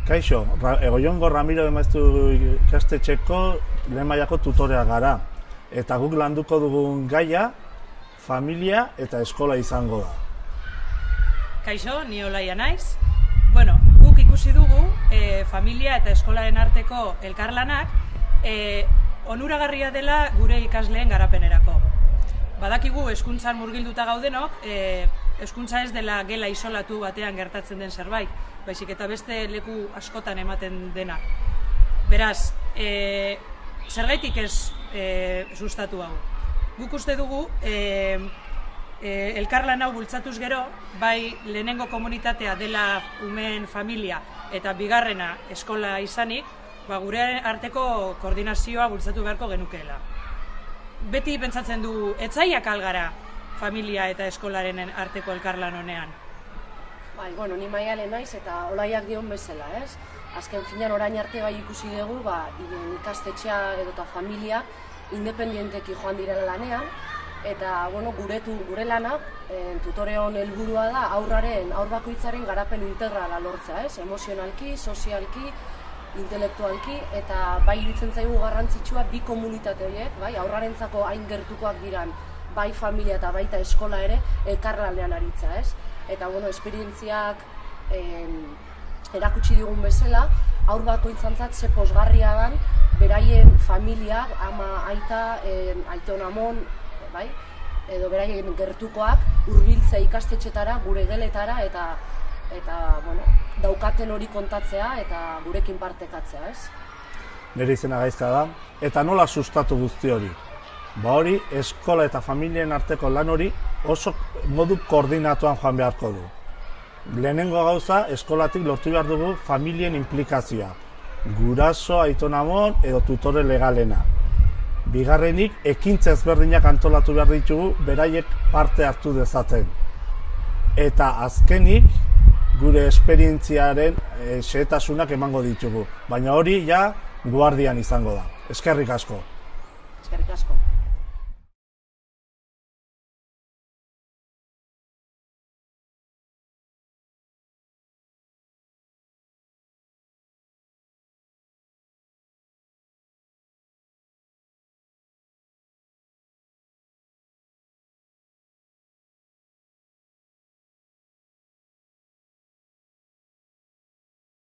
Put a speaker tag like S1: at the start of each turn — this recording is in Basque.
S1: Kaixo, Egoiongo Ramiro Emaiztu ikastetxeko lehen mailako tutorea gara. Eta guk landuko dugun gaia, familia eta eskola izango da.
S2: Kaixo, ni Olaia naiz. Bueno, guk ikusi dugu familia eta eskolaren arteko elkarlanak onuragarria dela gure ikasleen garapenerako. Badakigu hezkuntzan murgilduta gaudenok, hezkuntza ez dela gela isolatu batean gertatzen den zerbait, baizik eta beste leku askotan ematen dena. Beraz, zergaitik ez sustatu hau. Guk uste dugu elkarlan hau bultzatuz gero, bai lehenengo komunitatea dela umeen familia eta bigarrena eskola izanik, gure arteko koordinazioa bultzatu beharko genukeela. Beti pentsatzen du, etzaiak algara familia eta eskolaren arteko elkarlan honean?
S3: Bueno, ni Maialen naiz eta Olaiak dion bezala, ez? Azken finean orain arte bai ikusi dugu, ikastetxea edota familia independienteki joan direla lanean, eta gure lana, tutoreon helburua da aur bakoitzaren garapen integrala lortzea, ez? Emozionalki, sozialki, intelektualki, eta bai iruditzen zaigu garrantzitsua bi komunitate horiek, bai aurrarentzako hain gertukoak diran, bai familia eta baita eskola ere elkarlanean aritza, ez? Eta esperientziak erakutsi digun bezala, aur bakoitzantzat ze pozgarria dan beraien familia, ama, aita, aiton amon, bai? Edo beraien gertukoak hurbiltzea ikastetxetara, gure geletara eta daukaten hori kontatzea eta gurekin partekatzea, ez?
S1: Nire izena Gaizka da, eta nola sustatu guzti hori? Hori, eskola eta familien arteko lan hori oso modu koordinatuan joan beharko du. Lehenengo gauza, eskolatik lortu behar dugu familien implikazioa. Guraso, aiton amon edo tutore legalena. Bigarrenik, ekintza ezberdinak antolatu behar ditugu, beraiek parte hartu dezaten. Eta azkenik, gure esperientziaren xehetasunak emango ditugu. Baina hori ja guardian izango da. Eskerrik asko.
S3: Eskerrik asko.